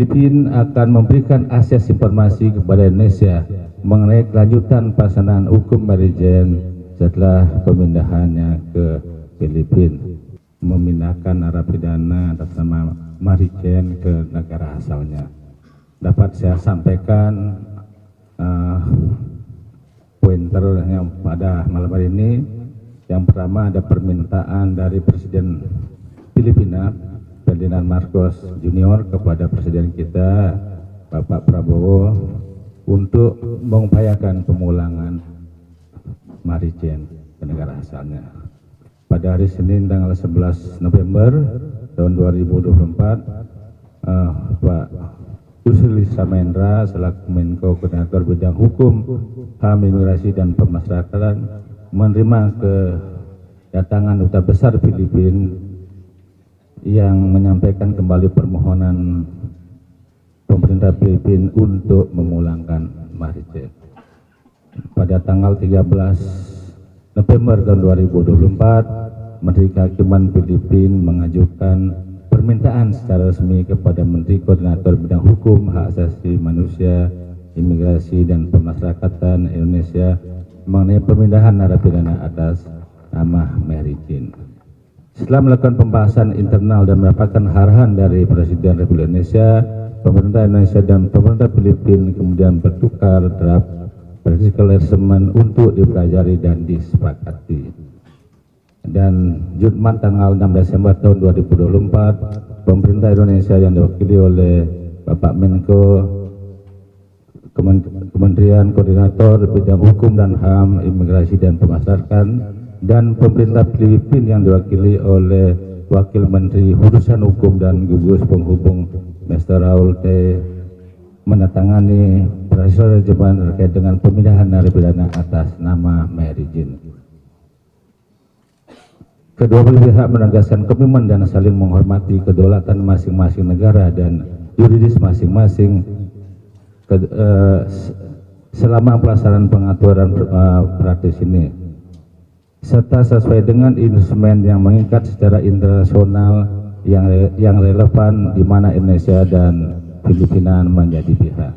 Filipina akan memberikan akses informasi kepada Indonesia mengenai kelanjutan pelaksanaan hukum Mary Jane setelah pemindahannya ke Filipina, memindahkan narapidana atas nama Mary Jane ke negara asalnya. Dapat saya sampaikan pointer yang pada malam hari ini. Yang pertama ada permintaan dari Presiden Filipina Ferdinand Marcos Junior kepada Presiden kita Bapak Prabowo untuk mengupayakan pemulangan Mary Jane ke negara asalnya. Pada hari Senin tanggal 11 November tahun 2024, Pak Yusril Iza Mahendra selaku Menko Koordinator Bidang Hukum, HAM, Imigrasi dan Pemasyarakatan menerima kedatangan Duta Besar Filipina yang menyampaikan kembali permohonan pemerintah Filipina untuk memulangkan Mary Jane. Pada tanggal 13 November tahun 2024, Menteri Kehakiman Filipina mengajukan permintaan secara resmi kepada Menteri Koordinator Bidang Hukum, Hak Asasi Manusia, Imigrasi dan Pemasyarakatan Indonesia mengenai pemindahan narapidana atas nama Mary Jane. Setelah melakukan pembahasan internal dan mendapatkan arahan dari Presiden Republik Indonesia, pemerintah Indonesia dan pemerintah Filipina kemudian bertukar draft practical arrangement untuk dipelajari dan disepakati. Dan Jumat tanggal 6 Desember tahun 2024, pemerintah Indonesia yang diwakili oleh Bapak Menko, Kementerian Koordinator Bidang Hukum dan HAM, Imigrasi dan Pemasyarakatan, dan pemerintah Filipina yang diwakili oleh Wakil Menteri Urusan Hukum dan Gugus Penghubung Mr. Raul T. menandatangani peraturan terkait dengan pemindahan narapidana atas nama Mary Jane. Kedua belah pihak menegaskan komitmen dan saling menghormati kedaulatan masing-masing negara dan yuridis masing-masing selama pelaksanaan pengaturan praktis ini, serta sesuai dengan instrumen yang mengikat secara internasional yang relevan di mana Indonesia dan Filipina menjadi pihak.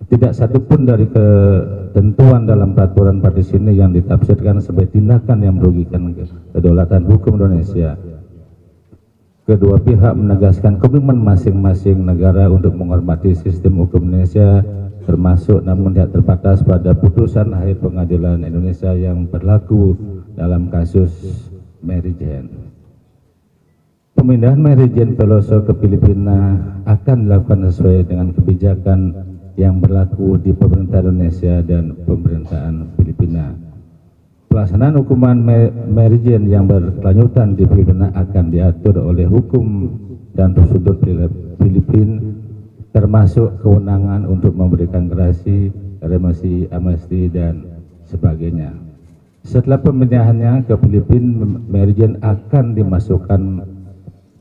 Tidak satupun dari ketentuan dalam peraturan praktis ini yang ditafsirkan sebagai tindakan yang merugikan kedaulatan hukum Indonesia. Kedua pihak menegaskan komitmen masing-masing negara untuk menghormati sistem hukum Indonesia, termasuk namun tidak terbatas pada putusan akhir pengadilan Indonesia yang berlaku dalam kasus Mary Jane. Pemindahan Mary Jane Peloso ke Filipina akan dilakukan sesuai dengan kebijakan yang berlaku di pemerintah Indonesia dan pemerintahan Filipina. Pelaksanaan hukuman Mary Jane yang berkelanjutan di Filipina akan diatur oleh hukum dan prosedur Filipina, termasuk kewenangan untuk memberikan gerasi, remisi, amnesti, dan sebagainya. Setelah pemindahannya ke Filipina, Mary Jane akan dimasukkan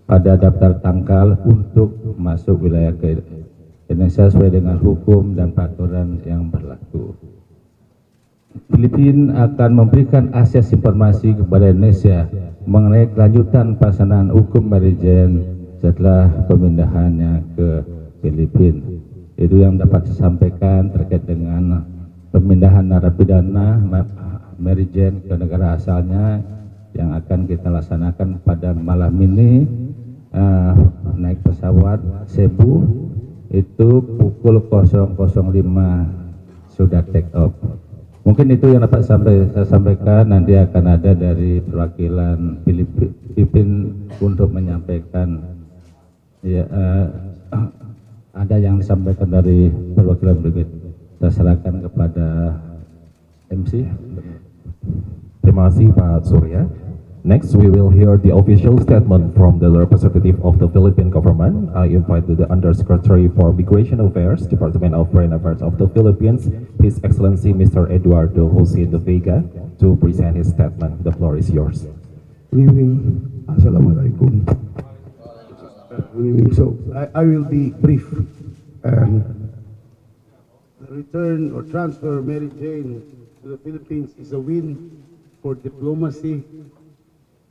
pada daftar tangkal untuk masuk wilayah ke Indonesia sesuai dengan hukum dan peraturan yang berlaku. Filipina akan memberikan akses informasi kepada Indonesia mengenai kelanjutan pelaksanaan hukum Mary Jane setelah pemindahannya ke Filipina. Itu yang dapat disampaikan terkait dengan pemindahan narapidana Mary Jane ke negara asalnya yang akan kita laksanakan pada malam ini. Naik pesawat Cebu itu pukul 005 sudah take off. Mungkin itu yang dapat saya sampaikan. Nanti akan ada dari perwakilan Filipina untuk menyampaikan. Ya, ada yang disampaikan dari perwakilan Filipina. Saya serahkan kepada MC. Terima kasih Pak Surya. Next, we will hear the official statement from the representative of the Philippine government. I invite the Undersecretary for Migration Affairs, Department of Foreign Affairs of the Philippines, His Excellency Mr. Eduardo Jose de Vega, to present his statement. The floor is yours. Good evening. Assalamualaikum. Good evening. So, I will be brief. The return or transfer of Mary Jane to the Philippines is a win for diplomacy,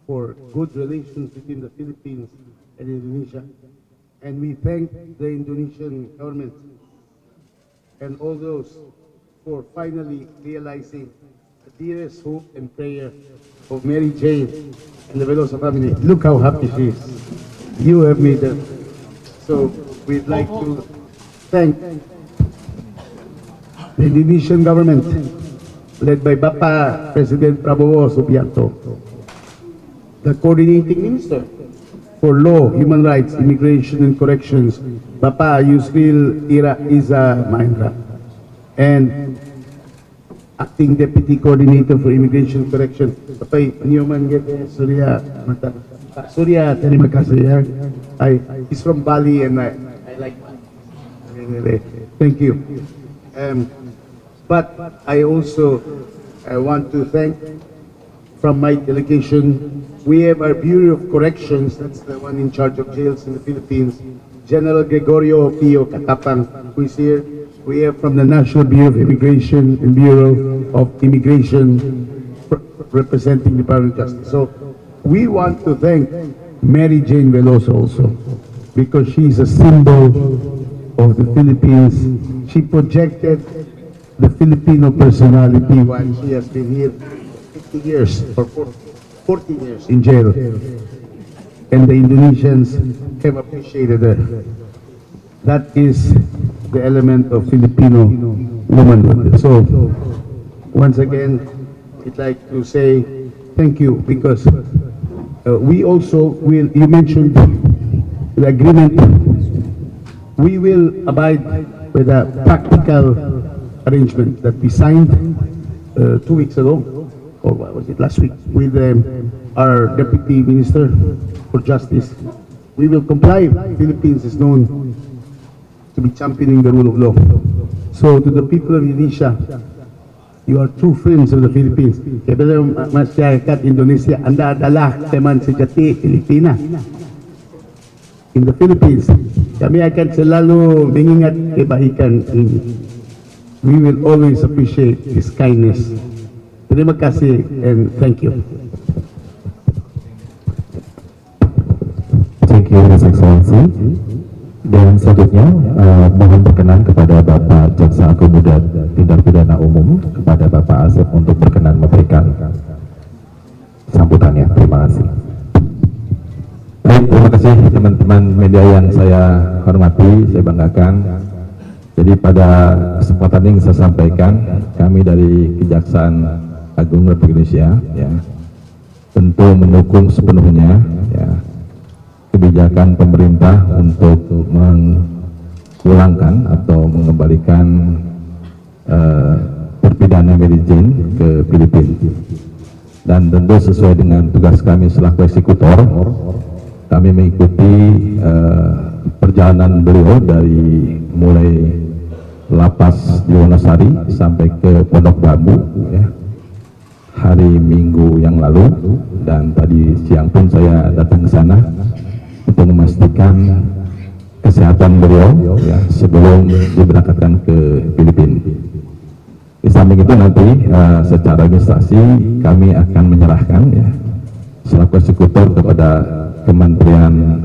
for good relations between the Philippines and Indonesia, And we thank the Indonesian government and all those for finally realizing the dearest hope and prayer of Mary Jane and the Veloso family. Look how happy she is. You have made her. So we'd like to thank the Indonesian government led by Bapak President Prabowo Subianto, the coordinating minister for Law, Human Rights, Immigration and Corrections, Bapak Yusril Iza Mahendra, and Acting Deputy Coordinator for Immigration Correction, Bapak Nyoman Gede Surya Mata. Surya, terima kasih ya. He's from Bali and I like Bali. Thank you. But I also want to thank from my delegation, we have our Bureau of Corrections, that's the one in charge of jails in the Philippines, General Gregorio Pio Katapang, who is here. We have from the National Bureau of Immigration and Bureau of Immigration representing the Department of Justice. So we want to thank Mary Jane Veloso also, because she is a symbol of the Philippines. She projected the Filipino personality while she has been here 50 years or 14 years in jail. And the Indonesians have appreciated her. That is the element of Filipino womanhood. So, once again, I'd like to say thank you, because we also will, you mentioned the agreement, we will abide with a practical arrangement that we signed 2 weeks ago, or what was it, last week, with our Deputy Minister for Justice. We will comply. Philippines is known to be championing the rule of law. So to the people of Indonesia, you are true friends of the Philippines. Kepada masyarakat Indonesia, Anda adalah teman sejati Filipina. In the Philippines, kami akan selalu mengingat kebaikan ini. We will always appreciate his kindness. Terima kasih and thank you. Thank you, His Excellency. Dan selanjutnya, mohon berkenan kepada Bapak Jaksa Agung Muda Tindak Pidana Umum, kepada Bapak Asep untuk berkenan memberikan sambutannya. Terima kasih. Baik, terima kasih teman-teman media yang saya hormati, saya banggakan. Jadi pada kesempatan ini saya sampaikan, kami dari Kejaksaan Agung Republik Indonesia, ya, tentu mendukung sepenuhnya, ya, kebijakan pemerintah untuk memulangkan atau mengembalikan terpidana Mary Jane ke Filipina. Dan tentu sesuai dengan tugas kami selaku eksekutor, kami mengikuti perjalanan beliau dari mulai lapas di Wonosari sampai ke Pondok Bambu, ya, hari Minggu yang lalu, dan tadi siang pun saya datang ke sana untuk memastikan kesehatan beliau, ya, sebelum diberangkatkan ke Filipina. Di samping itu nanti secara administrasi kami akan menyerahkan, ya, selaku eksekutor kepada Kementerian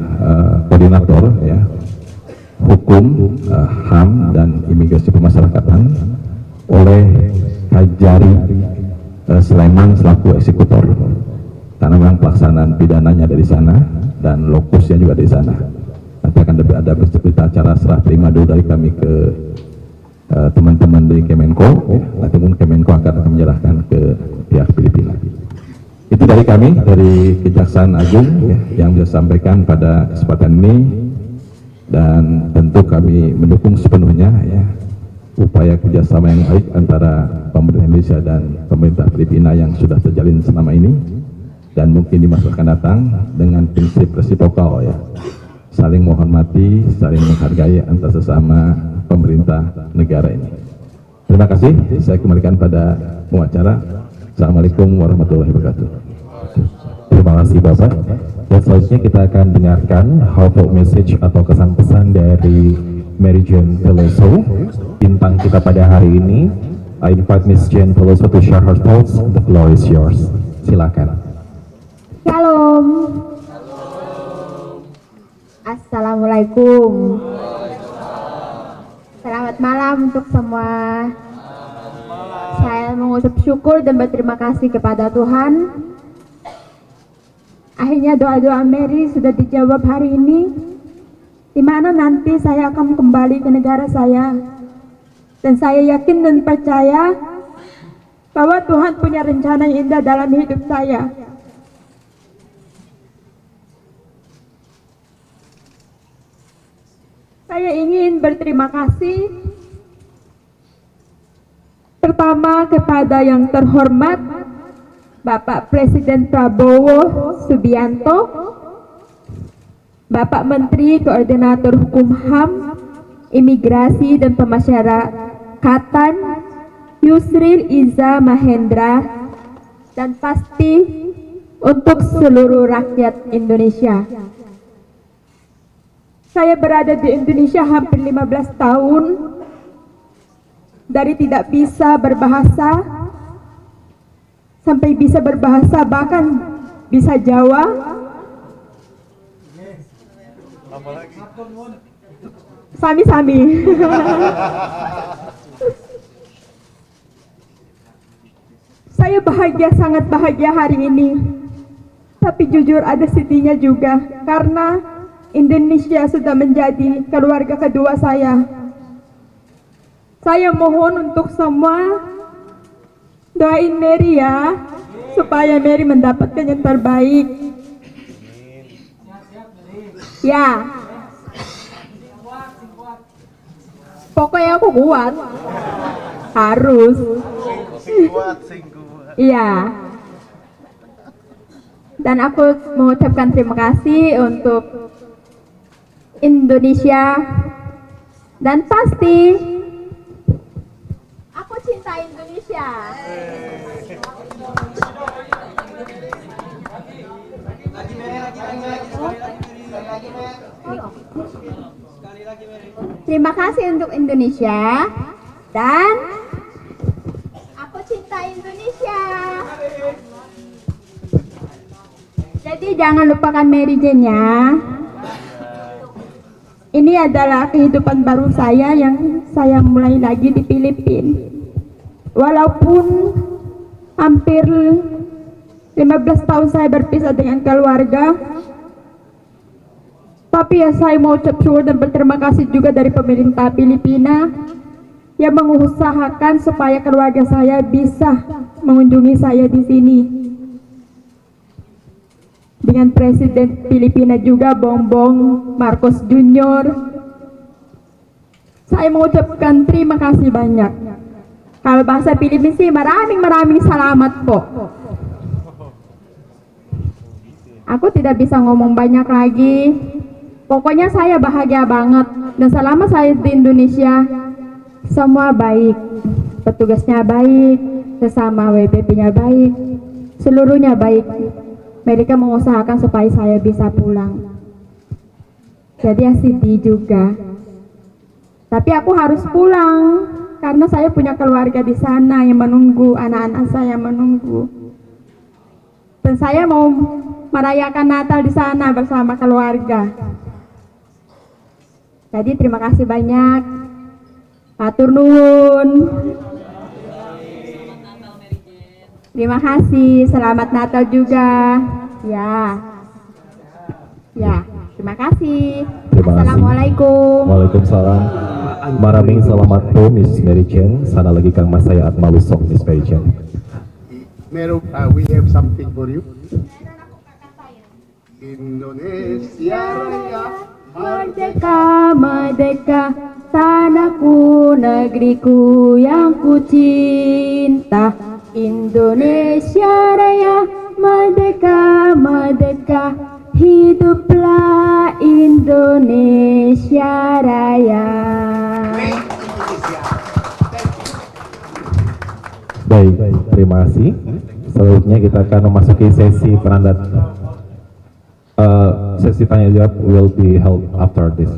Koordinator, ya, Hukum, HAM dan Imigrasi Pemasyarakatan oleh Kajari Sleman selaku eksekutor, karena memang pelaksanaan pidananya dari sana dan lokusnya juga dari sana. Nanti akan ada berita acara serah terima dulu dari kami ke teman-teman dari Kemenko, ya. Nanti pun Kemenko akan menyerahkan ke pihak Filipina. Itu dari kami, dari Kejaksaan Agung, ya, yang bisa sampaikan pada kesempatan ini, dan tentu kami mendukung sepenuhnya, ya, upaya kerjasama yang baik antara pemerintah Indonesia dan pemerintah Filipina yang sudah terjalin selama ini, dan mungkin di masa akan datang dengan prinsip resiprokal, ya, saling menghormati, saling menghargai antar sesama pemerintah negara ini. Terima kasih, saya kembalikan pada pengacara. Assalamualaikum warahmatullahi wabarakatuh. Terima kasih Bapak. Dan selanjutnya kita akan dengarkan heartfelt message atau kesan-pesan dari Mary Jane Veloso, bintang kita pada hari ini. I invite Miss Jane Veloso to share her thoughts. The floor is yours. Silakan. Shalom. Assalamualaikum. Selamat malam untuk semua. Saya mengucap syukur dan berterima kasih kepada Tuhan. Akhirnya doa-doa Mary sudah dijawab hari ini, di mana nanti saya akan kembali ke negara saya. Dan saya yakin dan percaya bahwa Tuhan punya rencana yang indah dalam hidup saya. Saya ingin berterima kasih pertama kepada yang terhormat Bapak Presiden Prabowo Subianto, Bapak Menteri Koordinator Hukum HAM, Imigrasi dan Pemasyarakatan, Yusril Iza Mahendra, dan pasti untuk seluruh rakyat Indonesia. Saya berada di Indonesia hampir 15 tahun, dari tidak bisa berbahasa sampai bisa berbahasa, bahkan bisa Jawa. Sami-sami. Saya bahagia, sangat bahagia hari ini. Tapi jujur ada sedihnya juga, karena Indonesia sudah menjadi keluarga kedua saya. Saya mohon untuk semua doain Mary ya, supaya Mary mendapatkan yang terbaik. Ya. Pokoknya aku kuat. Harus. Iya. Dan aku mengucapkan terima kasih untuk Indonesia, dan pasti aku cinta Indonesia. Terima kasih untuk Indonesia, dan aku cinta Indonesia. Jadi jangan lupakan Mary Jane ya. Ini adalah kehidupan baru saya yang saya mulai lagi di Filipina. Walaupun hampir 15 tahun saya berpisah dengan keluarga, tapi ya saya mau ucap syukur dan berterima kasih juga dari pemerintah Filipina yang mengusahakan supaya keluarga saya bisa mengunjungi saya di sini. Dengan Presiden Filipina juga, Bongbong Marcos Jr. Saya mengucapkan terima kasih banyak. Kalau bahasa Filipina sih maraming salamat po. Aku tidak bisa ngomong banyak lagi. Pokoknya saya bahagia banget. Dan selama saya di Indonesia, semua baik. Petugasnya baik, sesama WPP-nya baik, seluruhnya baik. Mereka mengusahakan supaya saya bisa pulang. Jadi ya sedih juga. Tapi aku harus pulang karena saya punya keluarga di sana yang menunggu, anak-anak saya menunggu. Dan saya mau merayakan Natal di sana bersama keluarga. Jadi terima kasih banyak. Hatur nuwun. Terima kasih, selamat Natal juga. Ya, terima kasih. Assalamualaikum. Waalaikumsalam. Maraming salamat po, Miss Mary Jane. Sana lagi kang masaya at malusog, Miss Mary Jane. Mero, we have something for you. Indonesia Raya, Merdeka, merdeka, tanahku, negeriku yang ku cinta. Indonesia Raya, merdeka, merdeka, hiduplah Indonesia Raya. Baik, terima kasih. Selanjutnya kita akan memasuki sesi penanda. Sesi tanya jawab will be held after this.